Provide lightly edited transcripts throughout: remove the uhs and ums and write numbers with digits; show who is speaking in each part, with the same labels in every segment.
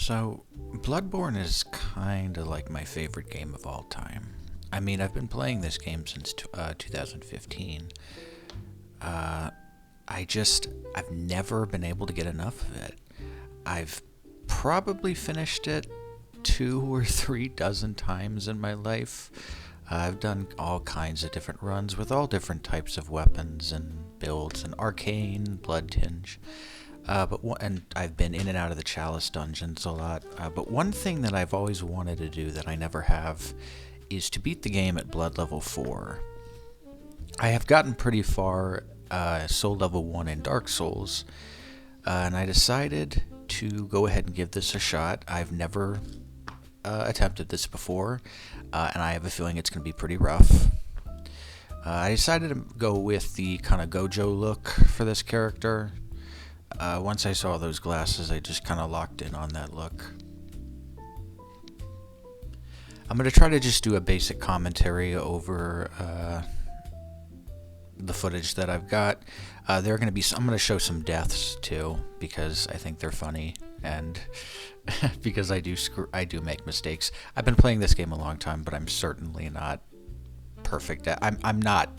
Speaker 1: So, Bloodborne is kind of like my favorite game of all time. I mean, I've been playing this game since 2015. Uh, I've never been able to get enough of it. I've probably finished it 2 or 3 dozen times in my life. I've done all kinds of different runs with all different types of weapons and builds, and arcane, blood tinge. And I've been in and out of the chalice dungeons a lot. But one thing that I've always wanted to do that I never have is to beat the game at blood level 4. I have gotten pretty far, soul level 1 in Dark Souls, and I decided to go ahead and give this a shot. I've never attempted this before, and I have a feeling it's going to be pretty rough. I decided to go with the kind of Gojo look for this character. Once I saw those glasses, I just kind of locked in on that look. I'm going to try to just do a basic commentary over the footage that I've got. I'm going to show some deaths too, because I think they're funny, and because I do make mistakes. I've been playing this game a long time, but I'm certainly not perfect I'm not.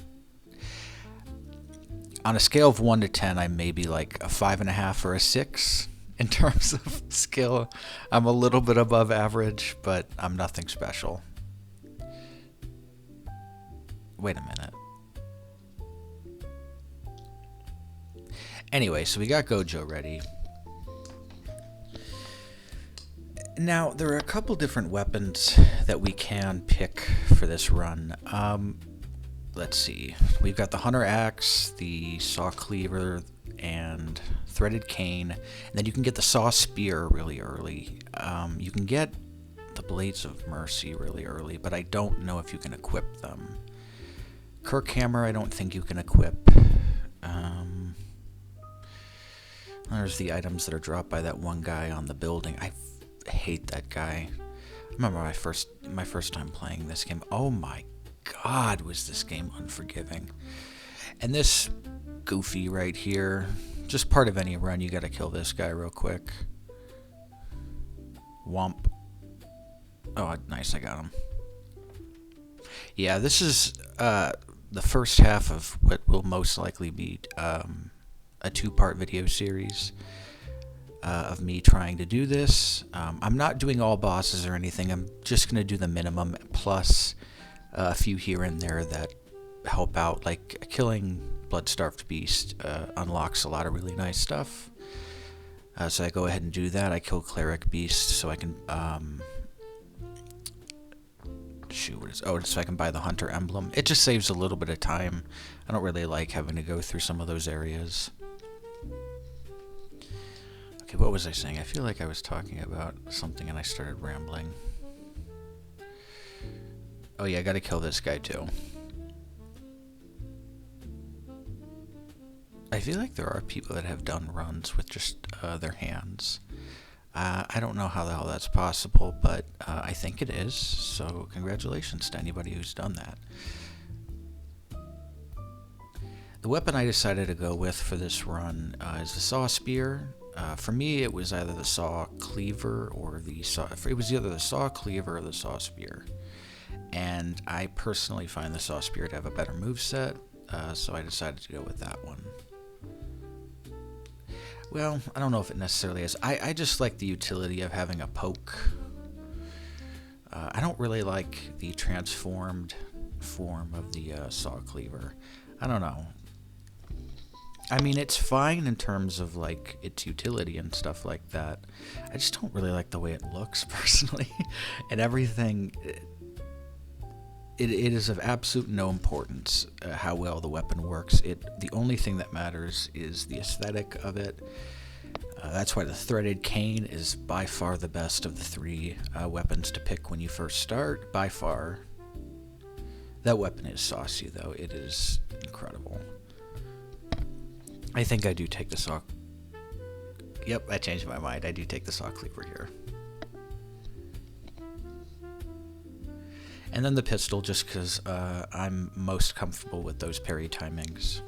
Speaker 1: On a scale of 1 to 10, I'm maybe like a 5.5 or a 6 in terms of skill. I'm a little bit above average, but I'm nothing special. Wait a minute. Anyway, so we got Gojo ready. Now, there are a couple different weapons that we can pick for this run. Let's see. We've got the Hunter Axe, the Saw Cleaver, and Threaded Cane. And then you can get the Saw Spear really early. You can get the Blades of Mercy really early, but I don't know if you can equip them. Kirk Hammer, I don't think you can equip. There's the items that are dropped by that one guy on the building. I hate that guy. I remember my first time playing this game. Oh my God, was this game unforgiving. And this goofy right here, just part of any run, you gotta kill this guy real quick. Womp. Oh, nice, I got him. Yeah, this is the first half of what will most likely be a 2-part video series of me trying to do this. I'm not doing all bosses or anything. I'm just going to do the minimum, plus a few here and there that help out. Like killing Blood-Starved Beast unlocks a lot of really nice stuff. So I go ahead and do that. I kill Cleric Beast so I can... so I can buy the Hunter Emblem. It just saves a little bit of time. I don't really like having to go through some of those areas. Okay, what was I saying? I feel like I was talking about something and I started rambling. Oh yeah, I gotta kill this guy too. I feel like there are people that have done runs with just their hands. I don't know how the hell that's possible, but I think it is, so congratulations to anybody who's done that. The weapon I decided to go with for this run is the Saw Spear. For me, it was either the Saw Cleaver or the Saw... It was either the Saw Cleaver or the Saw Spear. And I personally find the Saw Spear to have a better moveset, so I decided to go with that one. Well, I don't know if it necessarily is. I just like the utility of having a poke. I don't really like the transformed form of the Saw Cleaver. I don't know. I mean, it's fine in terms of, like, its utility and stuff like that. I just don't really like the way it looks, personally. And everything... It is of absolute no importance how well the weapon works. The only thing that matters is the aesthetic of it. That's why the Threaded Cane is by far the best of the 3 weapons to pick when you first start. By far. That weapon is saucy, though. It is incredible. I think I do take the Saw... Yep, I changed my mind. I do take the Saw Cleaver here. And then the pistol, just because I'm most comfortable with those parry timings.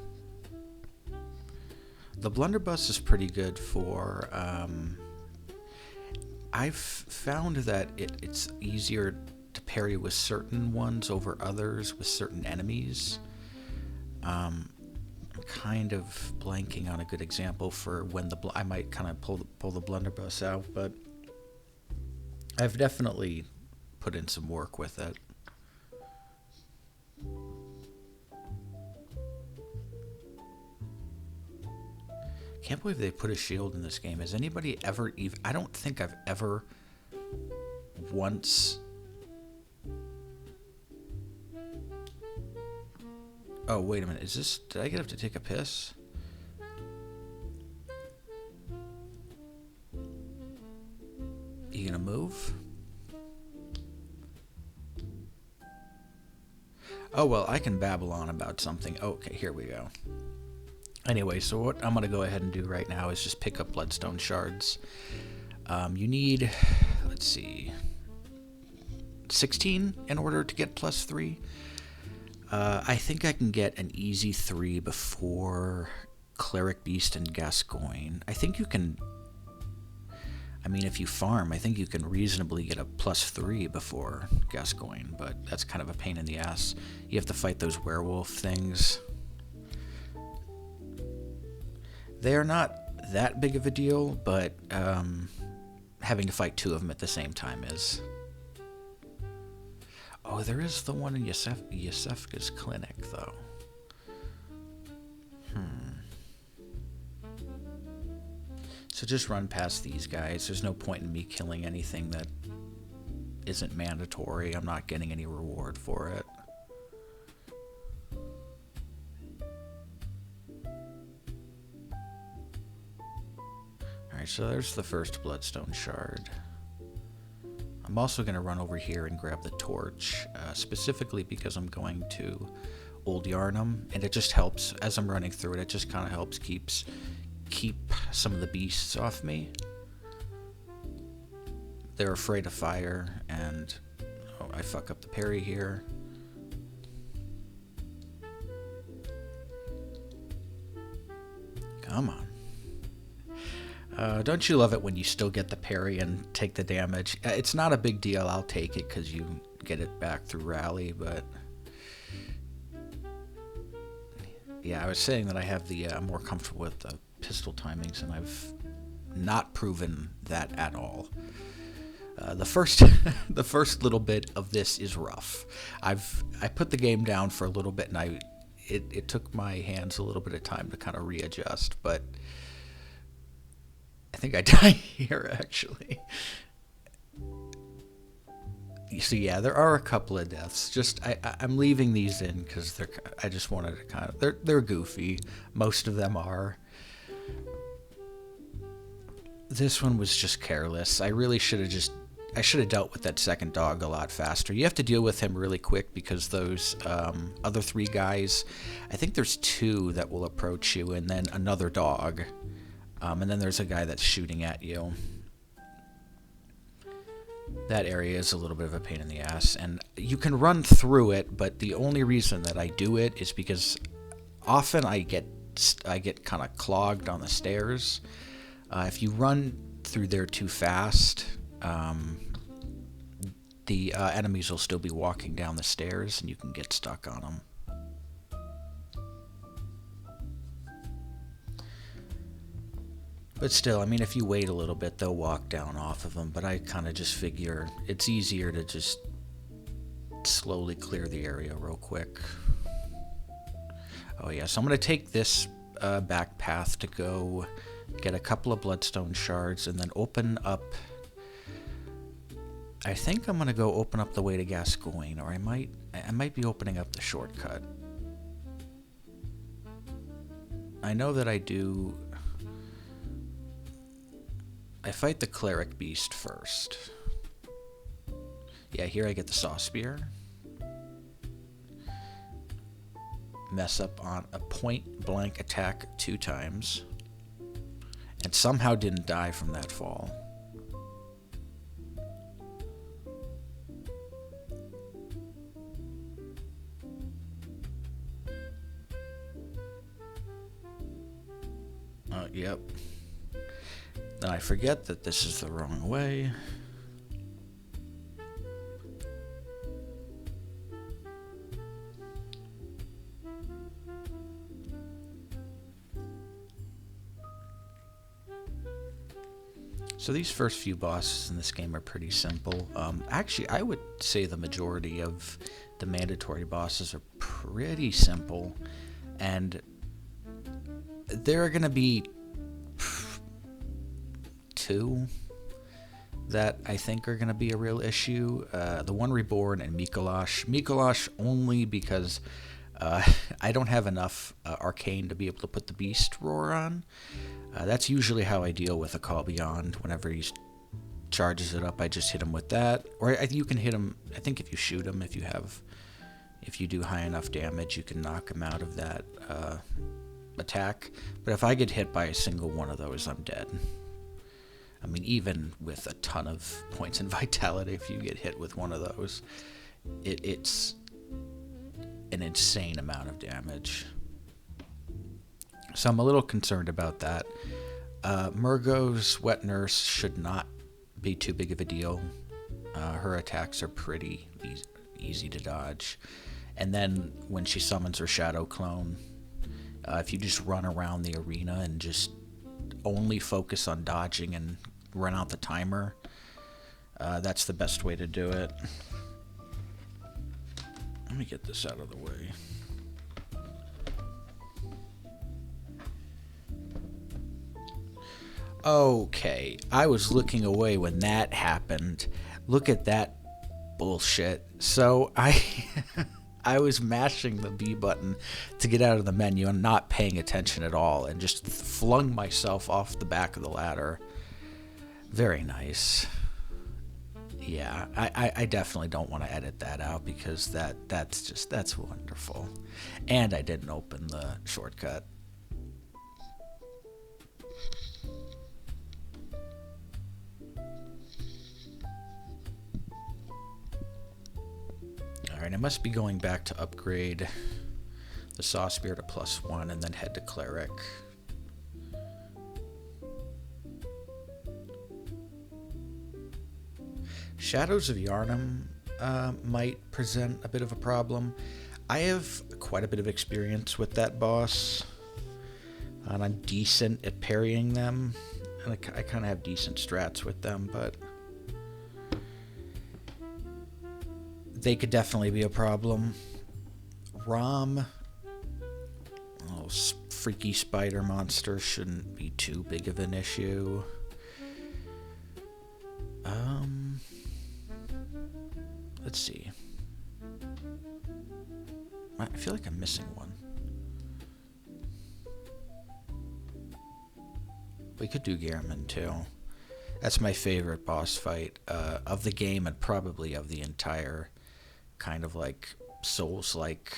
Speaker 1: The blunderbuss is pretty good for I've found that it's easier to parry with certain ones over others with certain enemies. I'm kind of blanking on a good example for when I might kind of pull the blunderbuss out, but I've definitely put in some work with it. Can't believe they put a shield in this game. Has anybody ever even... I don't think I've ever once... Oh, wait a minute. Is this... Did I get up to take a piss? You gonna move? Oh, well, I can babble on about something. Okay, here we go. Anyway, so what I'm going to go ahead and do right now is just pick up bloodstone shards. You need, let's see, 16 in order to get +3. I think I can get an easy 3 before Cleric Beast and Gascoigne. I think you can, I mean, if you farm, I think you can reasonably get a +3 before Gascoigne, but that's kind of a pain in the ass. You have to fight those werewolf things. They are not that big of a deal, but having to fight 2 of them at the same time is. Oh, there is the one in Yosefka's clinic, though. So just run past these guys. There's no point in me killing anything that isn't mandatory. I'm not getting any reward for it. Alright, so there's the first bloodstone shard. I'm also going to run over here and grab the torch, specifically because I'm going to Old Yarnum, and it just helps, as I'm running through it, it just kind of helps keep some of the beasts off me. They're afraid of fire, and oh, I fuck up the parry here. Come on. Don't you love it when you still get the parry and take the damage? It's not a big deal. I'll take it because you get it back through rally, but yeah, I was saying that I have the I'm more comfortable with the pistol timings, and I've not proven that at all. The first the first little bit of this is rough. I put the game down for a little bit, and it took my hands a little bit of time to kind of readjust, but I think I die here, actually. So yeah, there are a couple of deaths. Just I'm leaving these in because I just wanted to kind of they're goofy. Most of them are. This one was just careless. I really should have dealt with that second dog a lot faster. You have to deal with him really quick because those other 3 guys, I think there's 2 that will approach you, and then another dog. And then there's a guy that's shooting at you. That area is a little bit of a pain in the ass, and you can run through it, but the only reason that I do it is because often I get kind of clogged on the stairs. If you run through there too fast, the enemies will still be walking down the stairs, and you can get stuck on them. But still, I mean, if you wait a little bit, they'll walk down off of them. But I kind of just figure it's easier to just slowly clear the area real quick. Oh yeah, so I'm going to take this back path to go get a couple of bloodstone shards and then open up. I think I'm going to go open up the way to Gascoigne, or I might be opening up the shortcut. I know that I do. I fight the Cleric Beast first. Yeah, here I get the Saw Spear. Mess up on a point-blank attack 2 times. And somehow didn't die from that fall. Yep. Then I forget that this is the wrong way. So these first few bosses in this game are pretty simple. Actually, I would say the majority of the mandatory bosses are pretty simple. And there are going to be two that I think are going to be a real issue. The one Reborn and Mikolash. Mikolash only because I don't have enough arcane to be able to put the beast roar on. That's usually how I deal with a Call Beyond. Whenever he charges it up, I just hit him with that. Or you can hit him, I think if you shoot him, if you do high enough damage, you can knock him out of that attack. But if I get hit by a single one of those, I'm dead. I mean, even with a ton of points in vitality, if you get hit with one of those, it's an insane amount of damage. So I'm a little concerned about that. Murgo's Wet Nurse should not be too big of a deal. Her attacks are pretty easy to dodge. And then when she summons her Shadow Clone, if you just run around the arena and just only focus on dodging and run out the timer, that's the best way to do it. Let me get this out of the way. Okay, I was looking away when that happened. Look at that bullshit. So I was mashing the B button to get out of the menu and not paying attention at all and just flung myself off the back of the ladder. Very nice. Yeah, I definitely don't want to edit that out because that's wonderful. And I didn't open the shortcut. Alright, I must be going back to upgrade the Saw Spear to +1 and then head to Cleric. Shadows of Yharnam might present a bit of a problem. I have quite a bit of experience with that boss, and I'm decent at parrying them, and I kind of have decent strats with them, but they could definitely be a problem. Rom, oh, freaky spider monster shouldn't be too big of an issue. Let's see. I feel like I'm missing one. We could do Gehrman too. That's my favorite boss fight of the game and probably of the entire kind of like Souls-like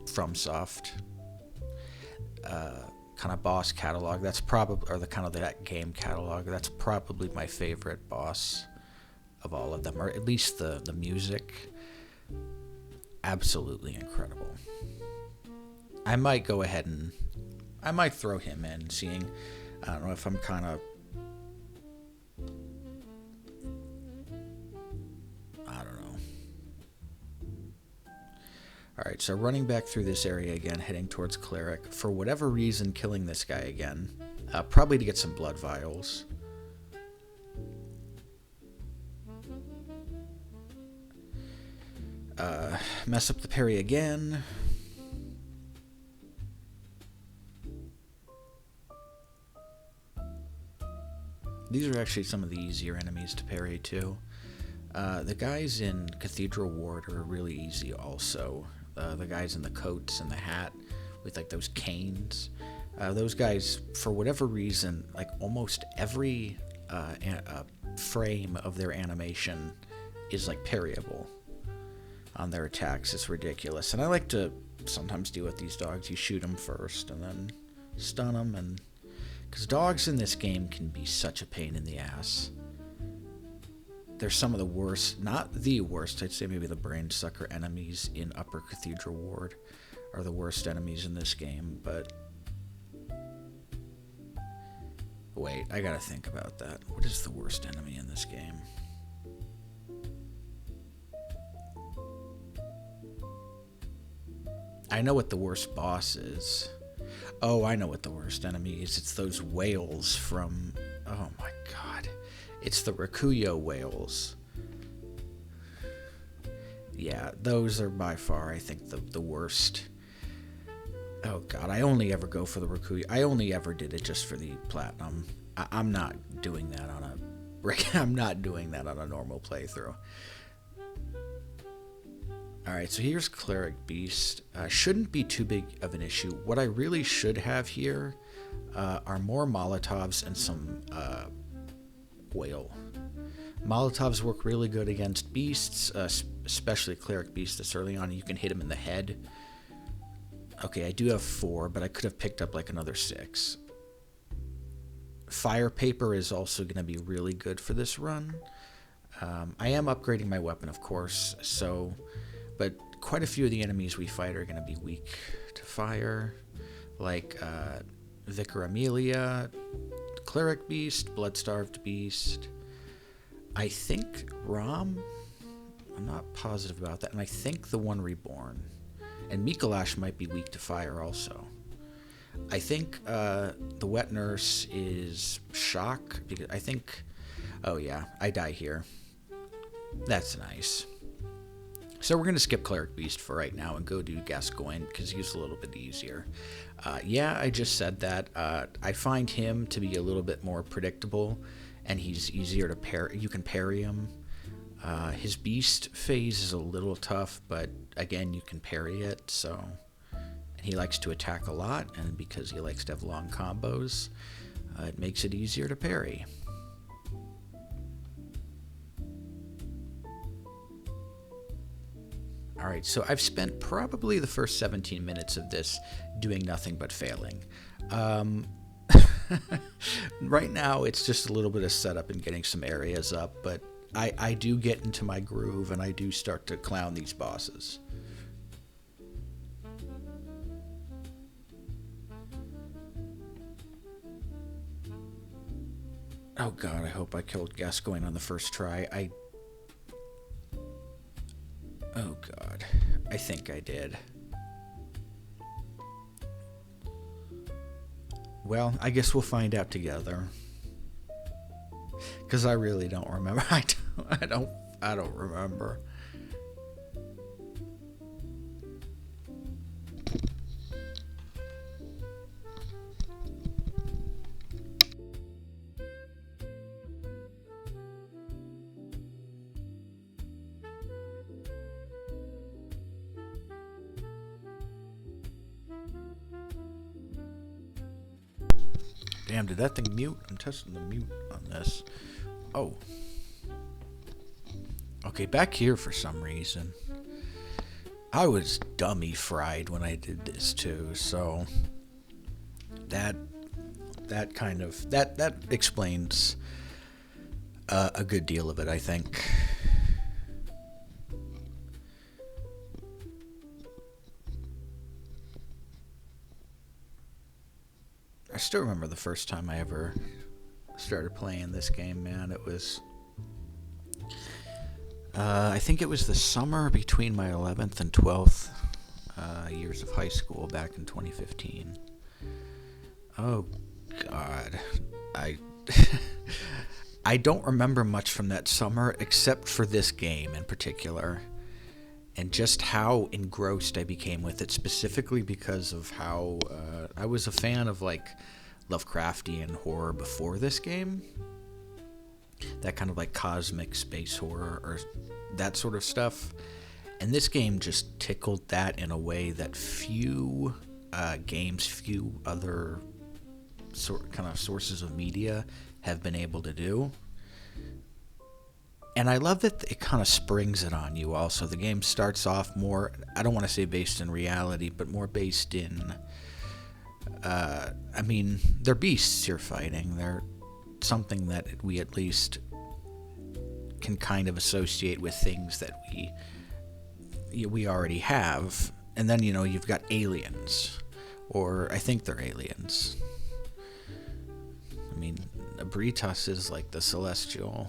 Speaker 1: FromSoft kind of boss catalog. That's probably, or the kind of that game catalog. That's probably my favorite boss of all of them, or at least the music. Absolutely incredible. I might go ahead and I might throw him in, seeing I don't know if I'm kind of Alright, so running back through this area again, heading towards Cleric. For whatever reason, killing this guy again. Probably to get some blood vials. Mess up the parry again. These are actually some of the easier enemies to parry too. The guys in Cathedral Ward are really easy also. The guys in the coats and the hat with like those canes. Those guys, for whatever reason, like almost every frame of their animation is like parryable on their attacks. It's ridiculous. And I like to sometimes deal with these dogs. You shoot them first and then stun them, and because dogs in this game can be such a pain in the ass. They're some of the worst, not the worst, I'd say maybe the brain sucker enemies in Upper Cathedral Ward are the worst enemies in this game, but Wait, I gotta think about that. What is the worst enemy in this game? I know what the worst boss is. Oh, I know what the worst enemy is. It's those whales from... Oh my god. It's the Rakuyo whales. Yeah, those are by far, I think, the worst. Oh god, I only ever go for the Rakuyo. I only ever did it just for the platinum. I'm not doing that on a... I'm not doing that on a normal playthrough. Alright, so here's Cleric Beast. Shouldn't be too big of an issue. What I really should have here are more Molotovs and some oil. Molotovs work really good against beasts, especially Cleric Beast this early on. You can hit him in the head. Okay, I do have 4, but I could have picked up like another 6. Fire Paper is also going to be really good for this run. I am upgrading my weapon, of course, so... But quite a few of the enemies we fight are going to be weak to fire, like Vicar Amelia, Cleric Beast, Blood-Starved Beast. I think Rom, I'm not positive about that, and I think the one Reborn. And Mikolash might be weak to fire also. I think the Wet Nurse is Shock, because I think... Oh yeah, I die here. That's nice. So we're going to skip Cleric Beast for right now and go do Gascoigne because he's a little bit easier. Yeah, I just said that. I find him to be a little bit more predictable, and he's easier to parry. You can parry him. His Beast phase is a little tough, but again, you can parry it. So, and he likes to attack a lot, and because he likes to have long combos, it makes it easier to parry. Alright, so I've spent probably the first 17 minutes of this doing nothing but failing. Right now, it's just a little bit of setup and getting some areas up, but I do get into my groove and I do start to clown these bosses. Oh god, I hope I killed Gascoigne on the first try. Oh god, I think I did. Well, I guess we'll find out together. Cause I really don't remember. I don't remember. Damn, did that thing mute? I'm testing the mute on this. Oh. Okay, back here for some reason. I was dummy fried when I did this too, so that kind of that explains a good deal of it, I think. I still remember the first time I ever started playing this game, man. It was... I think it was the summer between my 11th and 12th years of high school back in 2015. Oh, God. I don't remember much from that summer except for this game in particular. And just how engrossed I became with it, specifically because of how I was a fan of like Lovecraftian horror before this game. That kind of like cosmic space horror or that sort of stuff. And this game just tickled that in a way that few games, few other kind of sources of media have been able to do. And I love that it kind of springs it on you also. The game starts off more, I don't want to say based in reality, but more based in, I mean, they're beasts you're fighting. They're something that we at least can kind of associate with things that we already have. And then, you know, you've got aliens, or I think they're aliens. mean, Britas is like the celestial.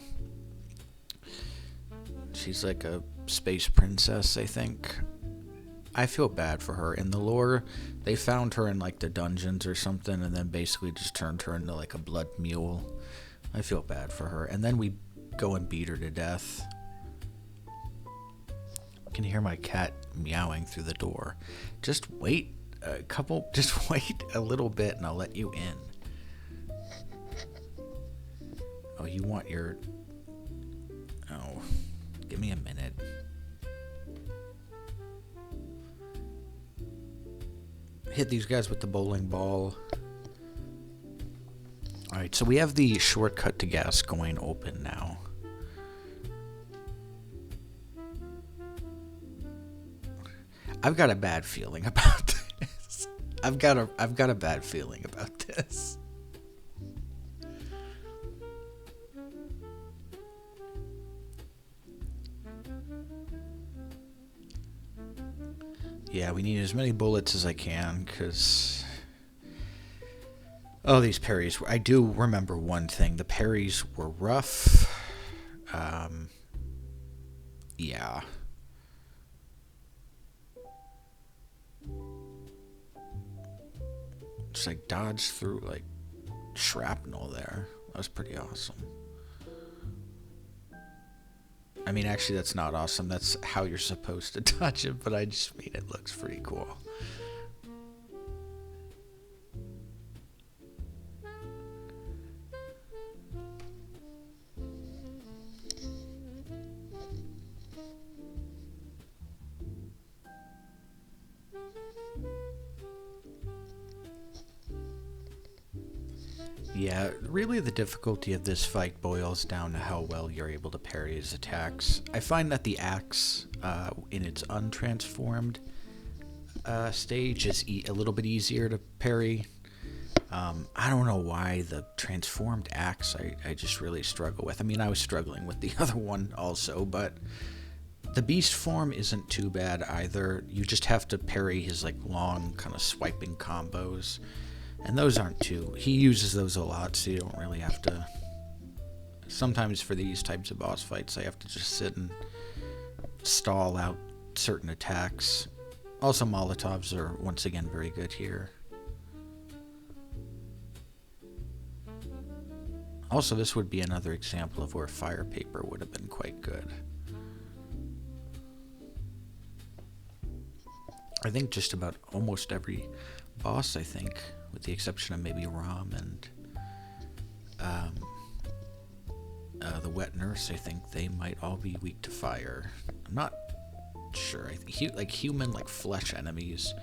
Speaker 1: She's like a space princess, I think. I feel bad for her. In the lore, they found her in like the dungeons or something and then basically just turned her into like a blood mule. I feel bad for her. And then we go and beat her to death. You can hear my cat meowing through the door. Just wait a little bit and I'll let you in. Oh, you want your... Oh, give me a minute. Hit these guys with the bowling ball. Alright, so we have the shortcut to Gascoigne open now. I've got a bad feeling about this. I've got a bad feeling about this. Yeah, we need as many bullets as I can, because... Oh, these parries. I do remember one thing. The parries were rough. Yeah. Just like dodge through like shrapnel there. That was pretty awesome. I mean, actually, that's not awesome. That's how you're supposed to dodge it, but I just mean it looks pretty cool. Yeah, really the difficulty of this fight boils down to how well you're able to parry his attacks. I find that the axe, in its untransformed stage, is a little bit easier to parry. I don't know why the transformed axe I just really struggle with. I mean, I was struggling with the other one also, but the beast form isn't too bad either. You just have to parry his like long kind of swiping combos. And those aren't too... He uses those a lot, so you don't really have to... Sometimes for these types of boss fights, I have to just sit and stall out certain attacks. Also, Molotovs are, once again, very good here. Also, this would be another example of where fire paper would have been quite good. I think just about almost every boss, I think... with the exception of maybe Rom and the Wet Nurse, I think they might all be weak to fire. I'm not sure. Like human, like flesh enemies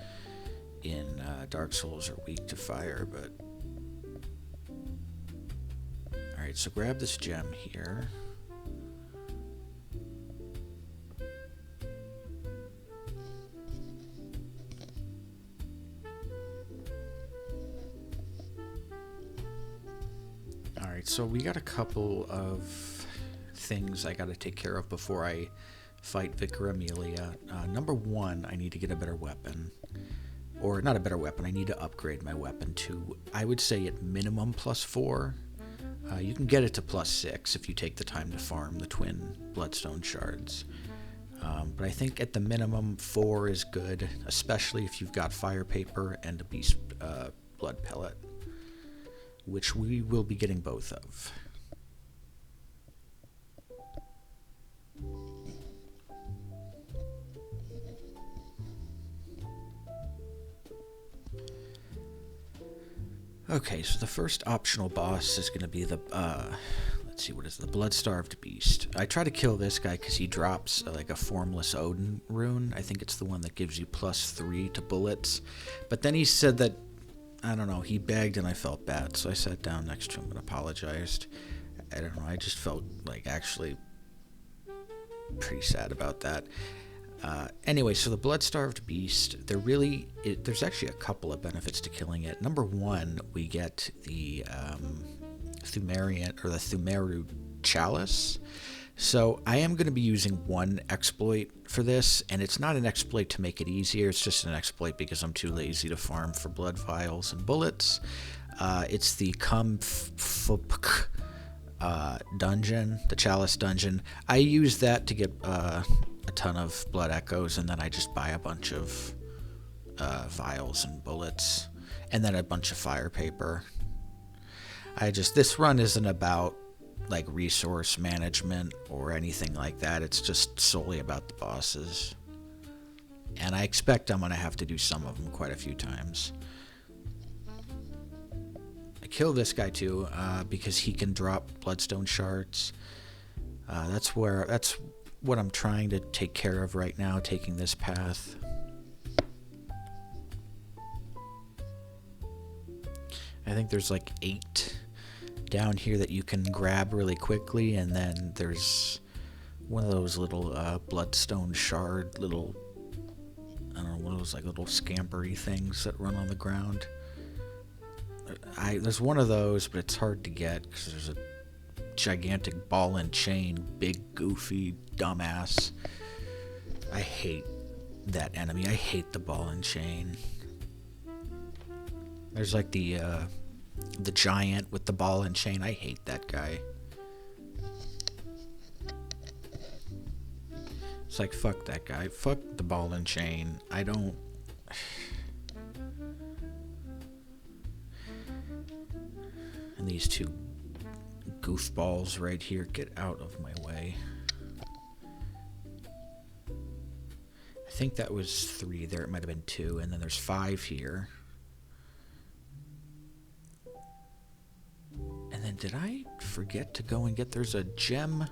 Speaker 1: in Dark Souls are weak to fire, but... Alright, so grab this gem here. So we got a couple of things I got to take care of before I fight Vicar Amelia. Number one, I need to get a better weapon. Or not a better weapon, I need to upgrade my weapon to, I would say at minimum +4. You can get it to +6 if you take the time to farm the twin bloodstone shards. But I think at the minimum 4 is good, especially if you've got fire paper and a beast blood pellet, which we will be getting both of. Okay, so the first optional boss is going to be the, let's see, what is the Blood-Starved Beast. I try to kill this guy because he drops like a Formless Odin rune. I think it's the one that gives you +3 to bullets. But then he said that, I don't know, he begged and I felt bad, so I sat down next to him and apologized. I don't know, I just felt like actually pretty sad about that. Anyway, so the Blood-Starved Beast, there's actually a couple of benefits to killing it. Number one, we get the Thumerian, or the Thumeru Chalice. So I am going to be using one exploit for this, and it's not an exploit to make it easier, it's just an exploit because I'm too lazy to farm for blood vials and bullets. It's the dungeon, the Chalice dungeon. I use that to get a ton of blood echoes, and then I just buy a bunch of vials and bullets, and then a bunch of fire paper. This run isn't about like resource management or anything like that. It's just solely about the bosses. And I expect I'm going to have to do some of them quite a few times. I kill this guy too, because he can drop bloodstone shards. That's what I'm trying to take care of right now, taking this path. I think there's like 8 down here that you can grab really quickly, and then there's one of those little bloodstone shard little, I don't know, one of those like little scampery things that run on the ground. There's one of those, but it's hard to get because there's a gigantic ball and chain, big goofy dumbass. I hate that enemy. I hate the ball and chain. There's like the giant with the ball and chain. I hate that guy. It's like, fuck that guy. Fuck the ball and chain. I don't... And these 2 goofballs right here, get out of my way. I think that was 3 there. It might have been 2. And then there's 5 here. And then did I forget to go and get... There's a gem.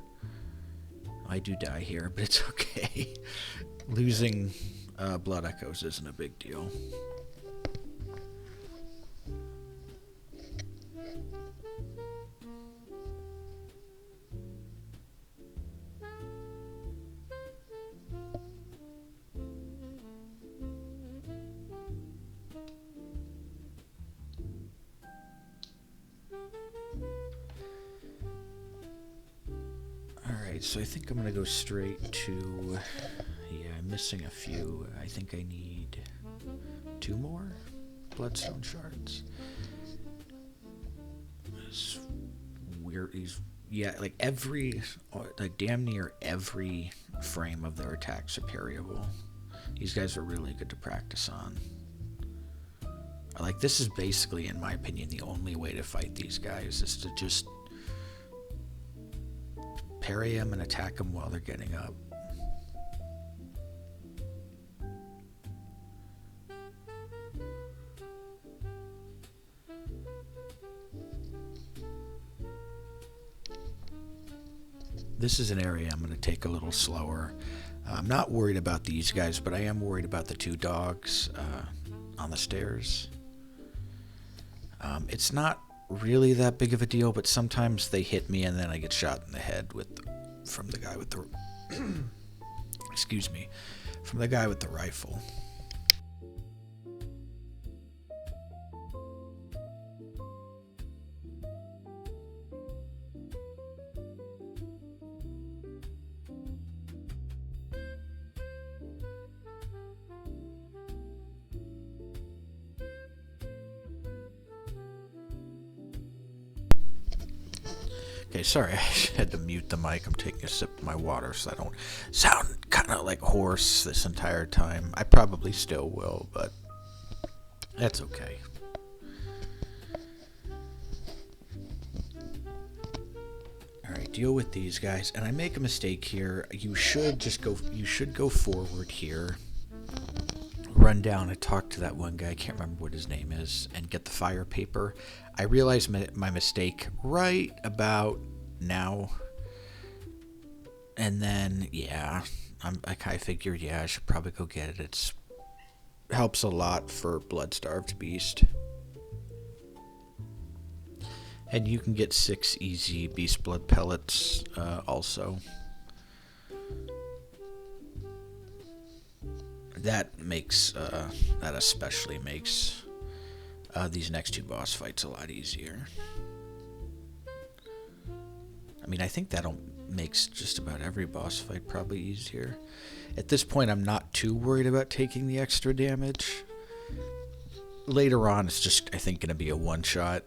Speaker 1: I do die here, but it's okay. Losing blood echoes isn't a big deal. So I think I'm going to go straight to... Yeah, I'm missing a few. I think I need 2 more bloodstone shards. It's weird. Like damn near every frame of their attacks are parryable. These guys are really good to practice on. Like, this is basically, in my opinion, the only way to fight these guys is to just parry them and attack them while they're getting up. This is an area I'm going to take a little slower. I'm not worried about these guys, but I am worried about the 2 dogs on the stairs. It's not really that big of a deal, but sometimes they hit me and then I get shot in the head from the guy with the excuse me, from the guy with the rifle. Okay, sorry, I had to mute the mic. I'm taking a sip of my water so I don't sound kind of like hoarse this entire time. I probably still will, but that's okay. Alright, deal with these guys. And I make a mistake here. You should go forward here. Run down and talk to that one guy, I can't remember what his name is, and get the fire paper. I realized my mistake right about now. And then, yeah, I kind of figured, yeah, I should probably go get it. It helps a lot for blood-starved beast. And you can get 6 easy beast blood pellets also. That especially makes these next 2 boss fights a lot easier. I mean, I think that'll makes just about every boss fight probably easier. At this point, I'm not too worried about taking the extra damage. later on, it's just, I think, going to be a one-shot.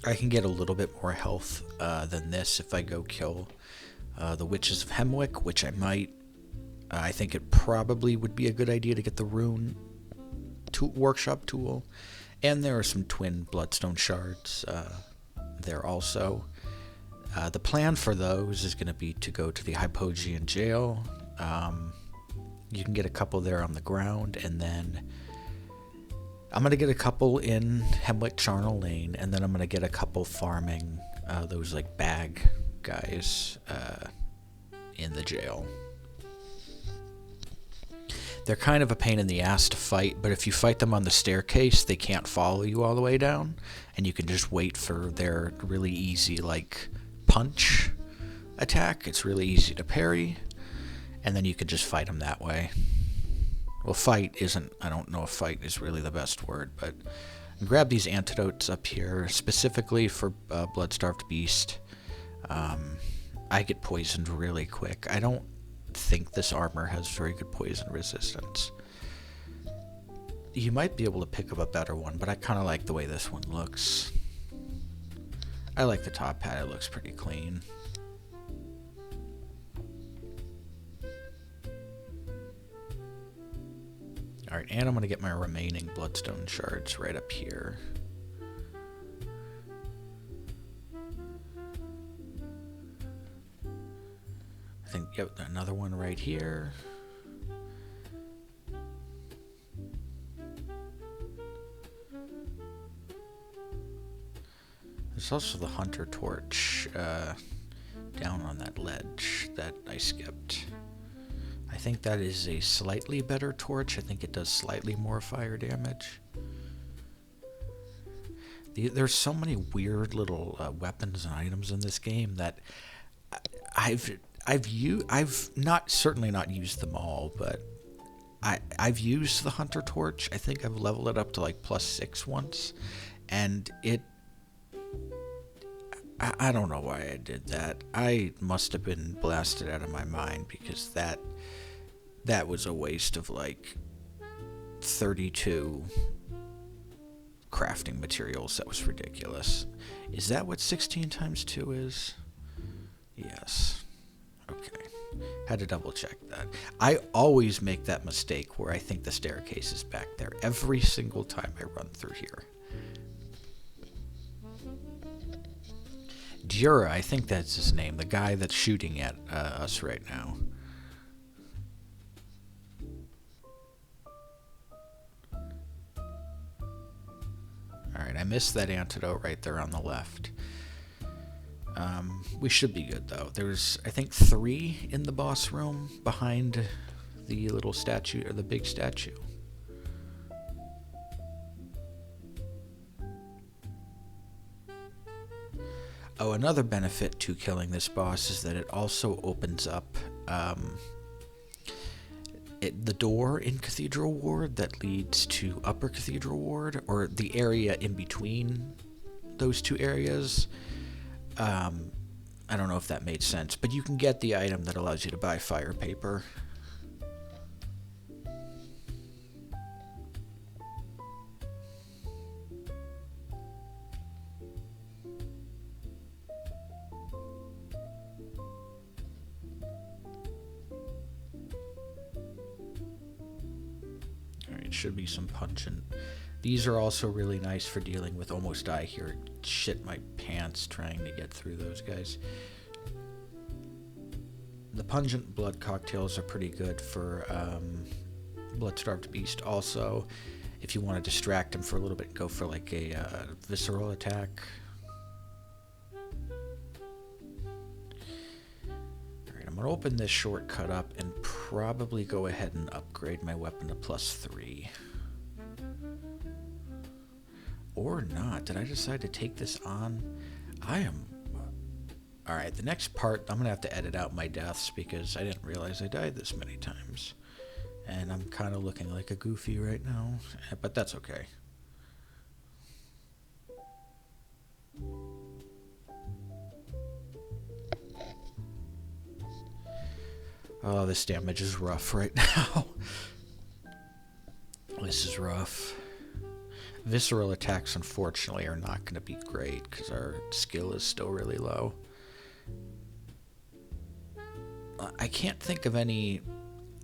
Speaker 1: I can get a little bit more health than this if I go kill the Witches of Hemwick, which I might. I think it probably would be a good idea to get the rune workshop tool. And there are some twin bloodstone shards there also. The plan for those is going to be to go to the Hypogean jail. You can get a couple there on the ground, and then I'm going to get a couple in Hemwick Charnel Lane, and then I'm going to get a couple farming those like bag guys in the jail. They're kind of a pain in the ass to fight, but if you fight them on the staircase, they can't follow you all the way down, and you can just wait for their really easy, like, punch attack. It's really easy to parry, and then you can just fight them that way. Well, fight isn't, I don't know if fight is really the best word, but grab these antidotes up here, specifically for Blood-Starved Beast. I get poisoned really quick. I don't think this armor has very good poison resistance. You might be able to pick up a better one, but I kind of like the way this one looks. I like the top hat, it looks pretty clean. Alright, and I'm going to get my remaining bloodstone shards right up here. I think, yep, another one right here. There's also the Hunter Torch down on that ledge that I skipped. I think that is a slightly better torch. I think it does slightly more fire damage. There's so many weird little weapons and items in this game that I've certainly not used them all, but I've used the Hunter Torch. I think I've leveled it up to like +6 once, and I don't know why I did that. I must have been blasted out of my mind, because that was a waste of like 32 crafting materials. That was ridiculous. Is that what 16 times 2 is? Yes. Okay. Had to double check that. I always make that mistake where I think the staircase is back there every single time I run through here. Jura, I think that's his name, the guy that's shooting at us right now. Alright, I missed that antidote right there on the left. We should be good, though. There's, I think, 3 in the boss room behind the little statue, or the big statue. Oh, another benefit to killing this boss is that it also opens up the door in Cathedral Ward that leads to Upper Cathedral Ward, or the area in between those two areas. I don't know if that made sense, but you can get the item that allows you to buy fire paper. Should be some pungent. These are also really nice for dealing with almost die here. Shit my pants trying to get through those guys. The pungent blood cocktails are pretty good for Blood-Starved Beast. Also, if you want to distract him for a little bit, go for like a visceral attack. I'm going to open this shortcut up and probably go ahead and upgrade my weapon to +3. Or not. Did I decide to take this on? I am... Alright, the next part, I'm going to have to edit out my deaths because I didn't realize I died this many times. And I'm kind of looking like a goofy right now, but that's okay. Oh, this damage is rough right now. This is rough. Visceral attacks, unfortunately, are not going to be great because our skill is still really low. I can't think of any...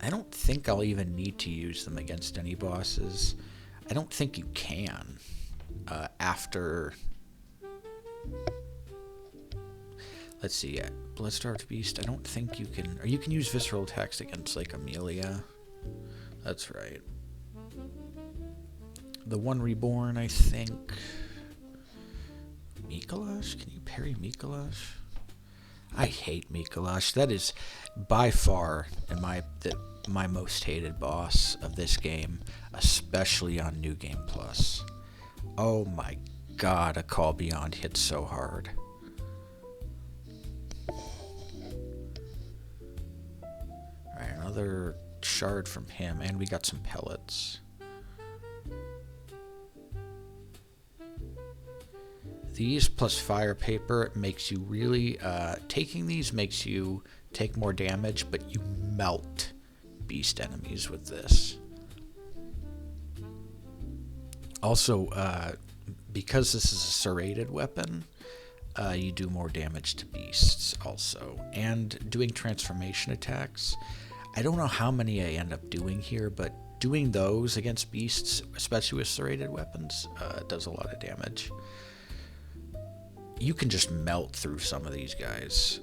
Speaker 1: I don't think I'll even need to use them against any bosses. I don't think you can. After... Let's see, Bloodstarved Beast, I don't think you can... Or you can use visceral attacks against, like, Amelia. That's right. The one reborn, I think... Mikolash? Can you parry Mikolash? I hate Mikolash. That is by far my most hated boss of this game, especially on New Game Plus. Oh my god, a Call Beyond hits so hard. Alright, another shard from him, and we got some pellets. These plus fire paper makes you really, taking these makes you take more damage, but you melt beast enemies with this. Also, because this is a serrated weapon, you do more damage to beasts also. And doing transformation attacks, I don't know how many I end up doing here, but doing those against beasts, especially with serrated weapons, does a lot of damage. You can just melt through some of these guys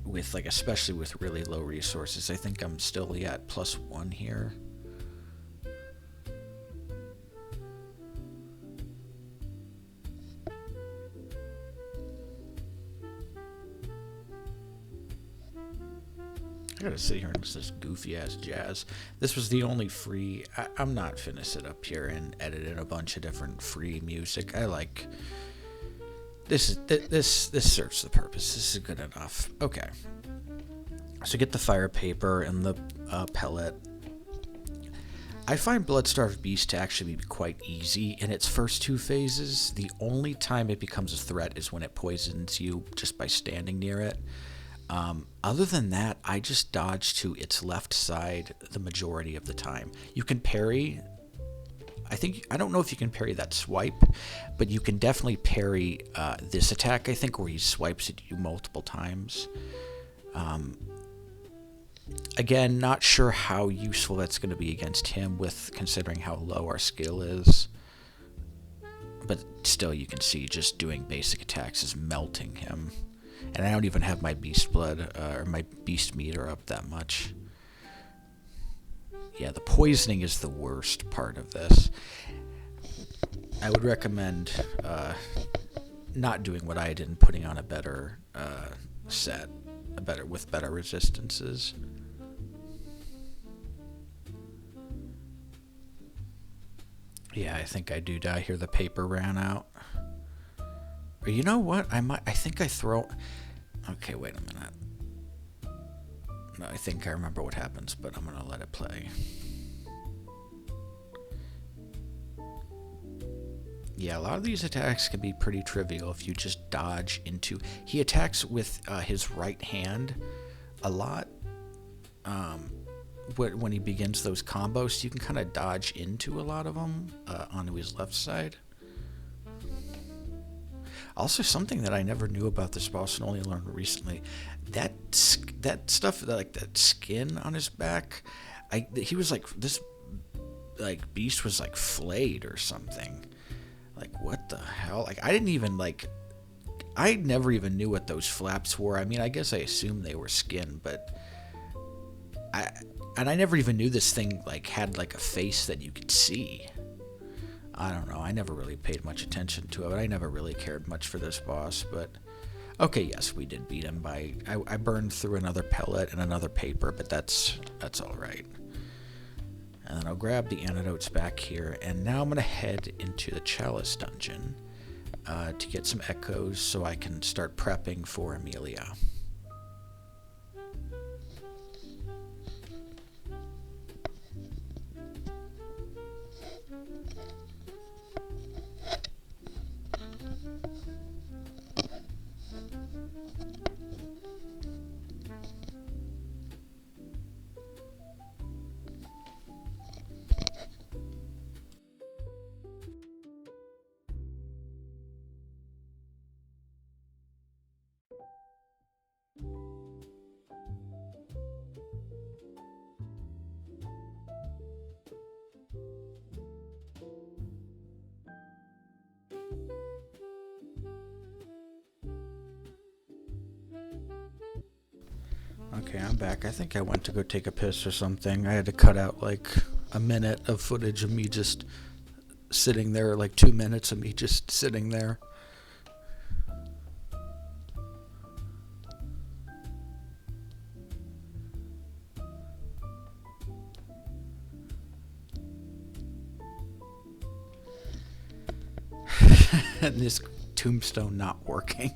Speaker 1: with, like, especially with really low resources. I think I'm still at +1 here. I gotta sit here and listen to this goofy ass jazz. This was the only free. I'm not finna sit up here and edit in a bunch of different free music. I like this. This serves the purpose. This is good enough. Okay. So get the fire paper and the pellet. I find Bloodstarved Beast to actually be quite easy in its first 2 phases. The only time it becomes a threat is when it poisons you just by standing near it. Other than that, I just dodge to its left side the majority of the time. You can parry. I don't know if you can parry that swipe, but you can definitely parry this attack, I think, where he swipes at you multiple times. Again, not sure how useful that's going to be against him, with considering how low our skill is. But still, you can see just doing basic attacks is melting him. And I don't even have my beast blood or my beast meter up that much. Yeah, the poisoning is the worst part of this. I would recommend not doing what I did and putting on a better set, with better resistances. Yeah, I think I do die here. The paper ran out. Or you know what? I think I throw... Okay, wait a minute. No, I think I remember what happens, but I'm going to let it play. Yeah, a lot of these attacks can be pretty trivial if you just dodge into... He attacks with his right hand a lot. When he begins those combos, you can kind of dodge into a lot of them onto his left side. Also, something that I never knew about this boss and only learned recently, that stuff, like that skin on his back, he was like, this, like, beast was like flayed or something. Like, what the hell? Like, I never even knew what those flaps were. I mean, I guess I assumed they were skin, but I never even knew this thing, like, had like a face that you could see. I don't know. I never really paid much attention to it. I never really cared much for this boss, but... Okay, yes, we did beat him by... I burned through another pellet and another paper, but that's alright. And then I'll grab the antidotes back here, and now I'm going to head into the Chalice dungeon to get some echoes so I can start prepping for Amelia. Okay, I'm back. I think I went to go take a piss or something. I had to cut out like a minute of footage of me just sitting there, like 2 minutes of me just sitting there. And this tombstone not working.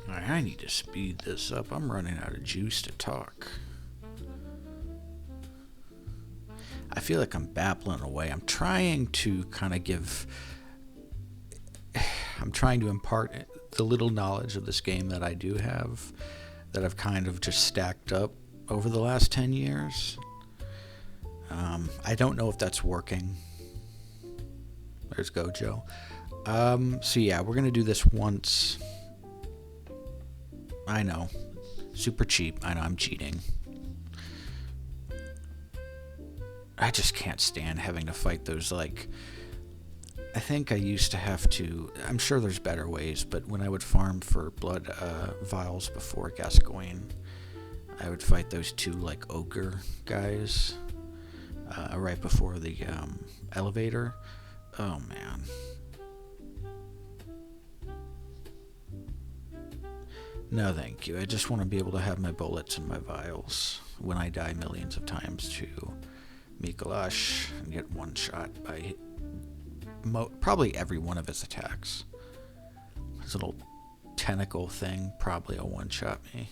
Speaker 1: Alright, I need to speed this up. I'm running out of juice to talk. I feel like I'm babbling away. I'm trying to kind of I'm trying to impart the little knowledge of this game that I do have, that I've kind of just stacked up over the last 10 years. I don't know if that's working. There's Gojo. So yeah, we're going to do this once. I know. Super cheap. I know I'm cheating. I just can't stand having to fight those, like... I think I used to have to... I'm sure there's better ways, but when I would farm for blood vials before Gascoigne, I would fight those two, like, ogre guys right before the elevator. Oh, man. No, thank you. I just want to be able to have my bullets and my vials when I die millions of times to Mikolash and get one shot by probably every one of his attacks. His little tentacle thing probably will one-shot me.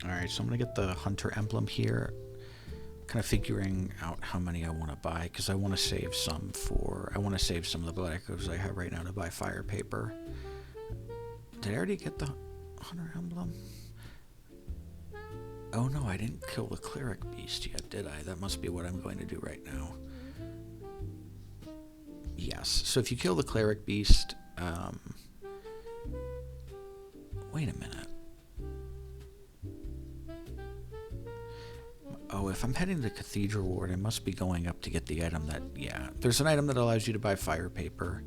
Speaker 1: Alright, so I'm going to get the Hunter Emblem here. Kind of figuring out how many I want to buy, because I want to save some for... I want to save some of the Blood Echoes I have right now to buy Fire Paper. Did I already get the Hunter Emblem? Oh no, I didn't kill the Cleric Beast yet, did I? That must be what I'm going to do right now. Yes, so if you kill the Cleric Beast... wait a minute. Oh, if I'm heading to Cathedral Ward, I must be going up to get the item that... Yeah, there's an item that allows you to buy Fire Paper.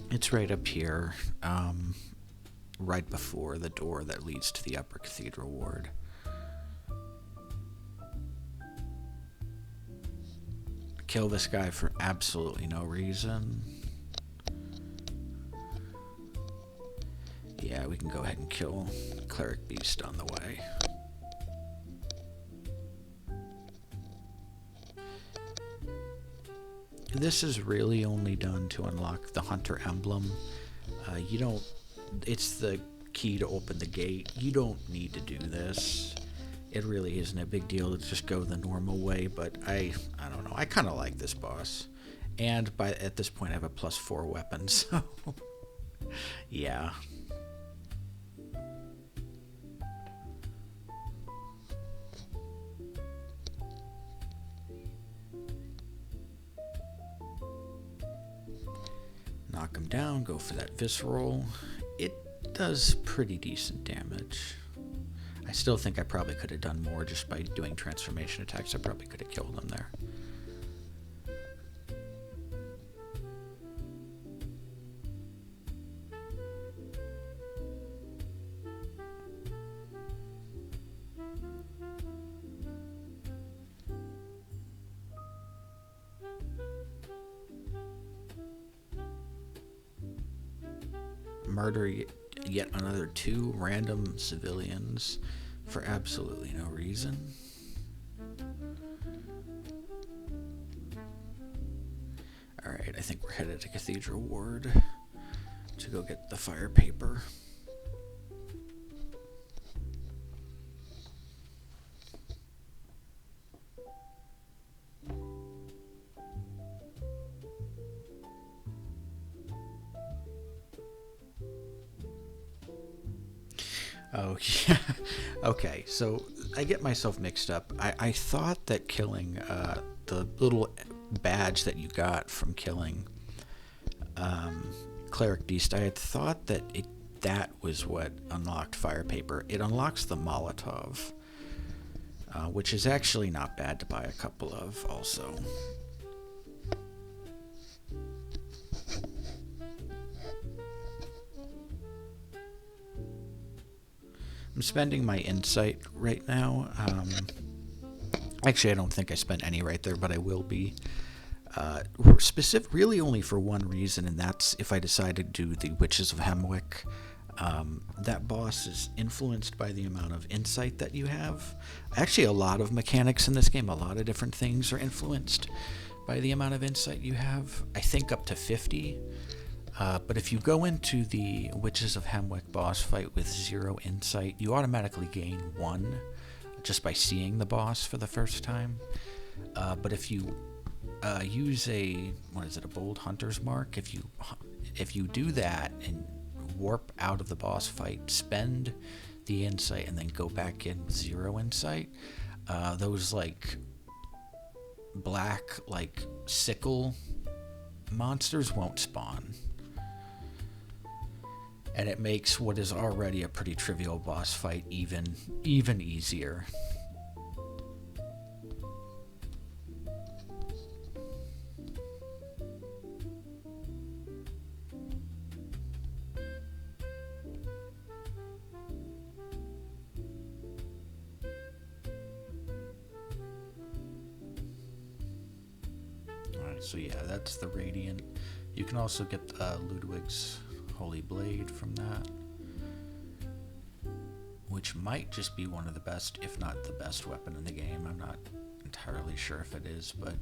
Speaker 1: It's right up here, right before the door that leads to the Upper Cathedral Ward. Kill this guy for absolutely no reason. Yeah, we can go ahead and kill Cleric Beast on the way. This is really only done to unlock the Hunter Emblem. You don't... It's the key to open the gate. You don't need to do this. It really isn't a big deal to just go the normal way, but I don't know. I kind of like this boss. And at this point I have a +4 weapon, so... yeah. Knock him down, go for that visceral. It does pretty decent damage. I still think I probably could have done more just by doing transformation attacks. I probably could have killed him there. Murder yet another 2 random civilians for absolutely no reason. Alright, I think we're headed to Cathedral Ward to go get the Fire Paper. Oh, yeah. Okay, so I get myself mixed up. I thought that killing the little badge that you got from killing Cleric Beast, I had thought that that was what unlocked Fire Paper. It unlocks the Molotov, which is actually not bad to buy a couple of also. I'm spending my insight right now. Actually, I don't think I spent any right there, but I will be. Really only for one reason, and that's if I decide to do the Witches of Hemwick. That boss is influenced by the amount of insight that you have. Actually, a lot of mechanics in this game, a lot of different things are influenced by the amount of insight you have. I think up to 50. But if you go into the Witches of Hemwick boss fight with 0 insight, you automatically gain 1 just by seeing the boss for the first time. But if you use a bold hunter's mark, if you do that and warp out of the boss fight, spend the insight, and then go back in with 0 insight, those like black like sickle monsters won't spawn. And it makes what is already a pretty trivial boss fight even easier. Alright, so yeah, that's the Radiant. You can also get Ludwig's Holy Blade from that, which might just be one of the best, if not the best weapon in the game. I'm not entirely sure if it is, but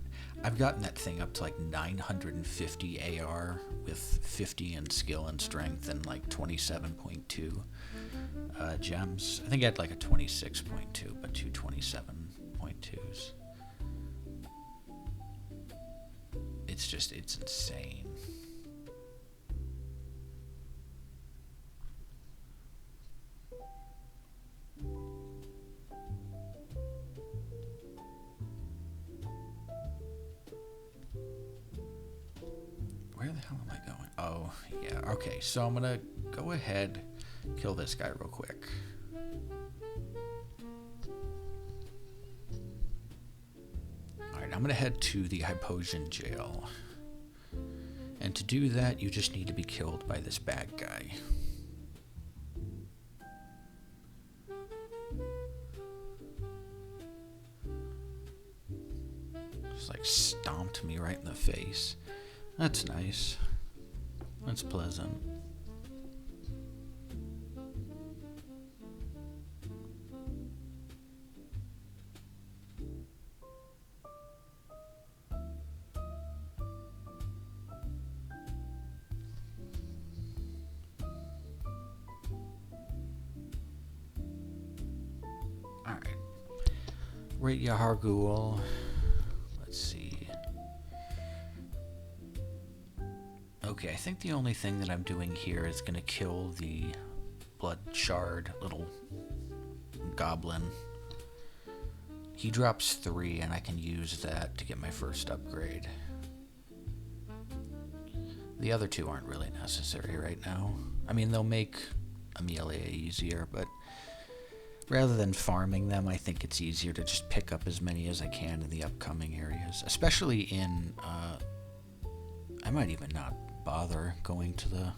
Speaker 1: I've gotten that thing up to like 950 AR with 50 in skill and strength and like 27.2 gems. I think I had like a 26.2, but 2 27.2s. It's insane. Where the hell am I going? Oh, yeah. Okay, so I'm gonna go ahead, kill this guy real quick. Alright, I'm gonna head to the Hypogean jail. And to do that, you just need to be killed by this bad guy. Just like stomped me right in the face. That's nice. That's pleasant. Alright. Rate Yahargul. Let's see. Okay, I think the only thing that I'm doing here is going to kill the blood shard little goblin. He drops 3, and I can use that to get my first upgrade. The other 2 aren't really necessary right now. I mean, they'll make Amelia easier, but rather than farming them, I think it's easier to just pick up as many as I can in the upcoming areas. Especially in, I might even not bother going to the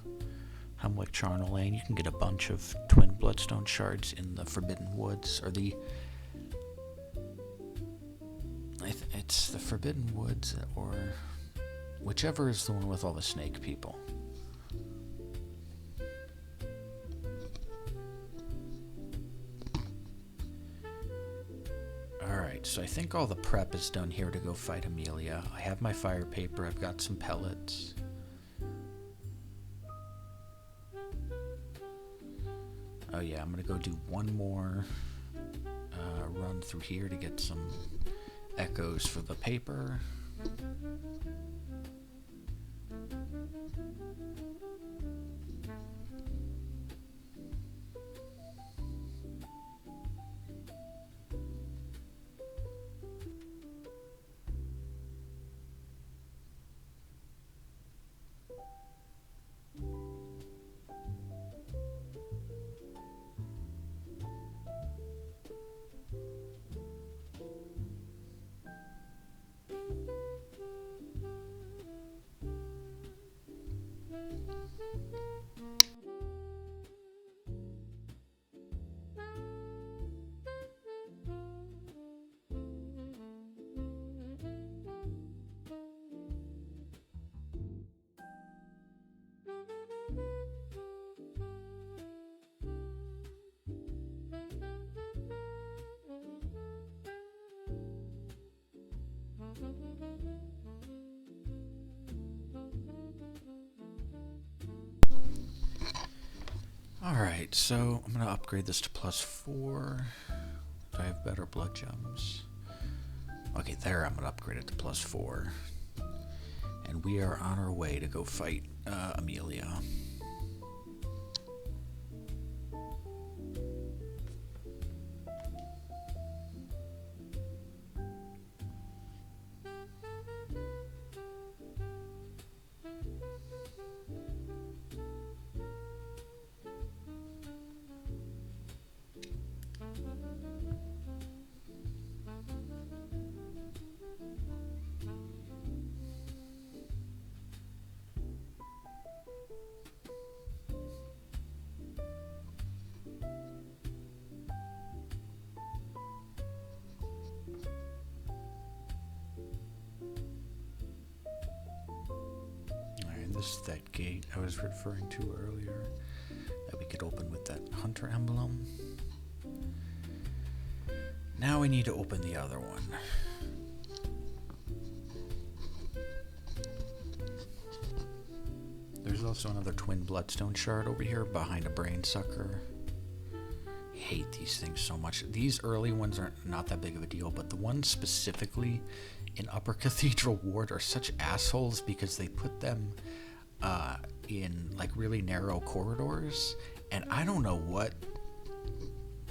Speaker 1: Hemwick Charnel Lane. You can get a bunch of twin bloodstone shards in the Forbidden Woods, or the... it's the Forbidden Woods, or whichever is the one with all the snake people. Alright, so I think all the prep is done here to go fight Amelia. I have my fire paper, I've got some pellets. Oh yeah, I'm gonna go do one more run through here to get some echoes for the paper. Alright, so I'm going to upgrade this to +4. Do I have better blood gems? Okay, there I'm going to upgrade it to +4. And we are on our way to go fight Amelia. This is that gate I was referring to earlier that we could open with that hunter emblem. Now we need to open the other one. There's also another twin bloodstone shard over here behind a brain sucker. I hate these things so much. These early ones are not that big of a deal, but the ones specifically in Upper Cathedral Ward are such assholes because they put them in like really narrow corridors, and I don't know what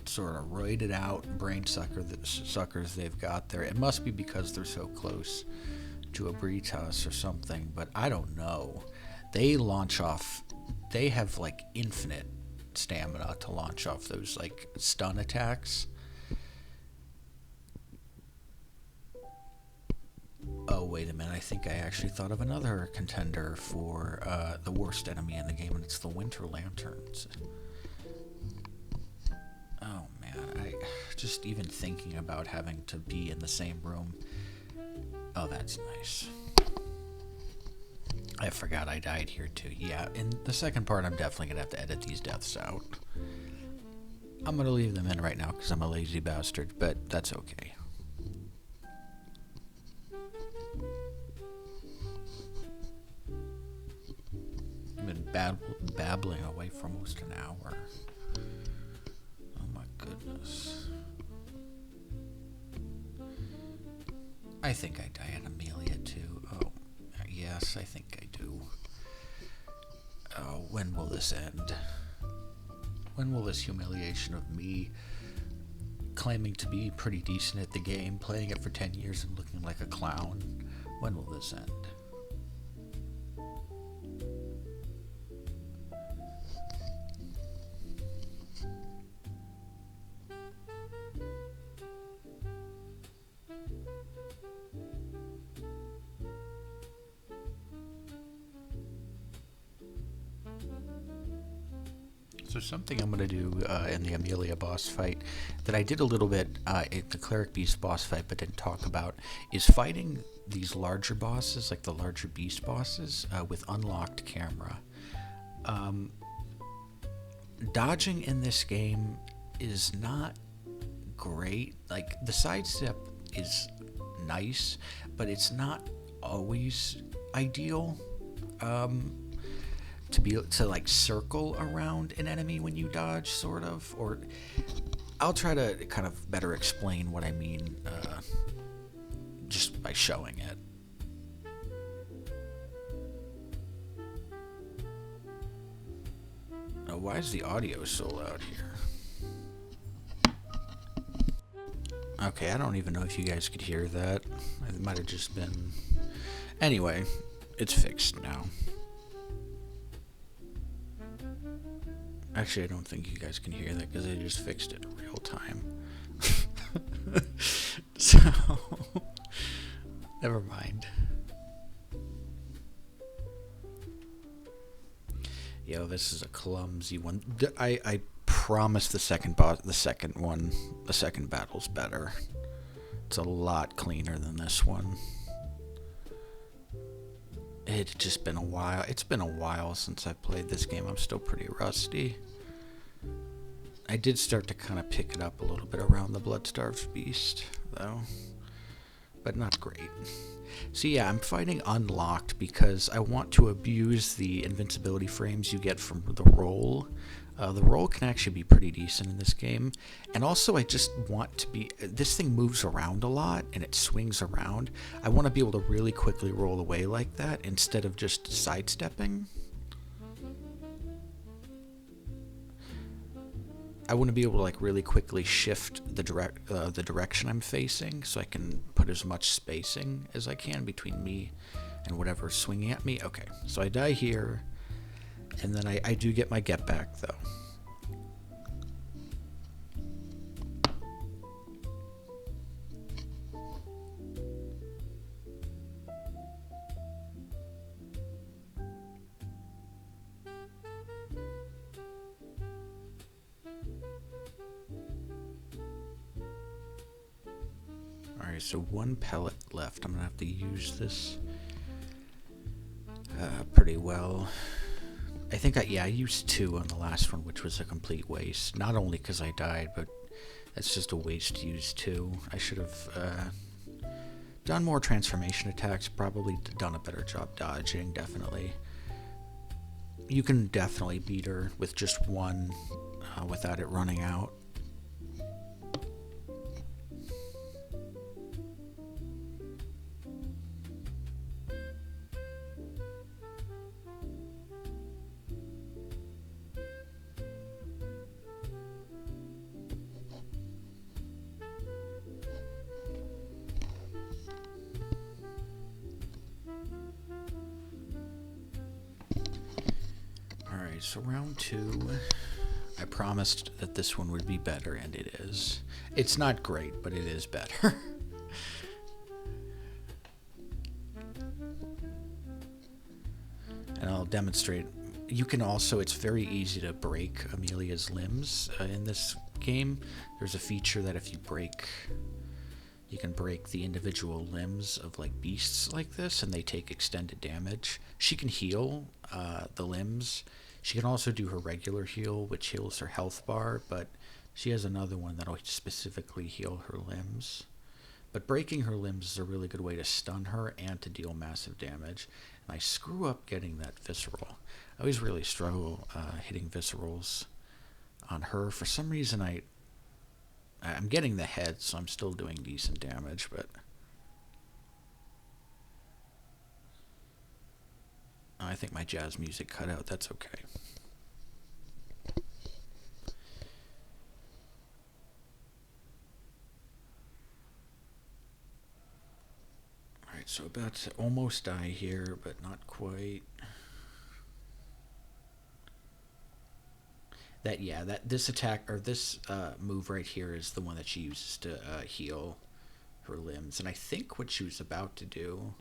Speaker 1: sort of roided out brain suckers they've got there. It must be because they're so close to a Britas or something, but I don't know. They launch off, they have like infinite stamina to launch off those like stun attacks. Oh, wait a minute. I think I actually thought of another contender for the worst enemy in the game, and it's the Winter Lanterns. Oh, man. Just even thinking about having to be in the same room. Oh, that's nice. I forgot I died here, too. Yeah, in the second part, I'm definitely going to have to edit these deaths out. I'm going to leave them in right now because I'm a lazy bastard, but that's okay. Babbling away for almost an hour. Oh my goodness. I think I die at Amelia too. Oh, yes, I think I do. Oh, when will this end? When will this humiliation of me claiming to be pretty decent at the game, playing it for 10 years and looking like a clown, when will this end? So something I'm going to do in the Amelia boss fight that I did a little bit in the Cleric Beast boss fight but didn't talk about is fighting these larger bosses, like the larger beast bosses, with unlocked camera. Dodging in this game is not great. Like, the sidestep is nice, but it's not always ideal. To like circle around an enemy when you dodge, sort of, or I'll try to kind of better explain what I mean just by showing it. Oh, why is the audio so loud here? Okay, I don't even know if you guys could hear that. It might have just been... Anyway, it's fixed now. Actually, I don't think you guys can hear that because I just fixed it in real time. So, never mind. Yo, this is a clumsy one. I promise the second battle's better. It's a lot cleaner than this one. It's just been a while. It's been a while since I played this game. I'm still pretty rusty. I did start to kind of pick it up a little bit around the Bloodstarved Beast, though. But not great. So yeah, I'm fighting unlocked because I want to abuse the invincibility frames you get from the roll The roll can actually be pretty decent in this game. And also, I just want to be... This thing moves around a lot, and it swings around. I want to be able to really quickly roll away like that, instead of just sidestepping. I want to be able to like really quickly shift the direction I'm facing, so I can put as much spacing as I can between me and whatever's swinging at me. Okay, so I die here, and then I do get my get back though. Alright, so one pellet left. I'm gonna have to use this pretty well. I think I used 2 on the last one, which was a complete waste. Not only because I died, but it's just a waste to use 2. I should have done more transformation attacks, probably done a better job dodging, definitely. You can definitely beat her with just 1 without it running out. So round 2, I promised that this one would be better, and it is. It's not great, but it is better. And I'll demonstrate. You can also, it's very easy to break Amelia's limbs in this game. There's a feature that if you break, you can break the individual limbs of like beasts like this, and they take extended damage. She can heal the limbs. She can also do her regular heal, which heals her health bar, but she has another one that'll specifically heal her limbs. But breaking her limbs is a really good way to stun her and to deal massive damage. And I screw up getting that visceral. I always really struggle hitting viscerals on her. For some reason, I'm getting the head, so I'm still doing decent damage, but... I think my jazz music cut out. That's okay. Alright, so about to almost die here, but not quite. This attack, or this move right here is the one that she uses to heal her limbs. And I think what she was about to do...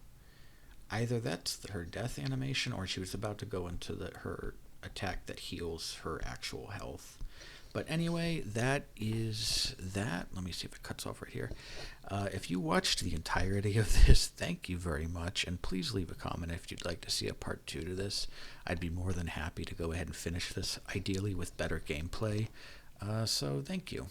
Speaker 1: Either that's her death animation, or she was about to go into her attack that heals her actual health. But anyway, that is that. Let me see if it cuts off right here. If you watched the entirety of this, thank you very much. And please leave a comment if you'd like to see a part 2 to this. I'd be more than happy to go ahead and finish this, ideally with better gameplay. So thank you.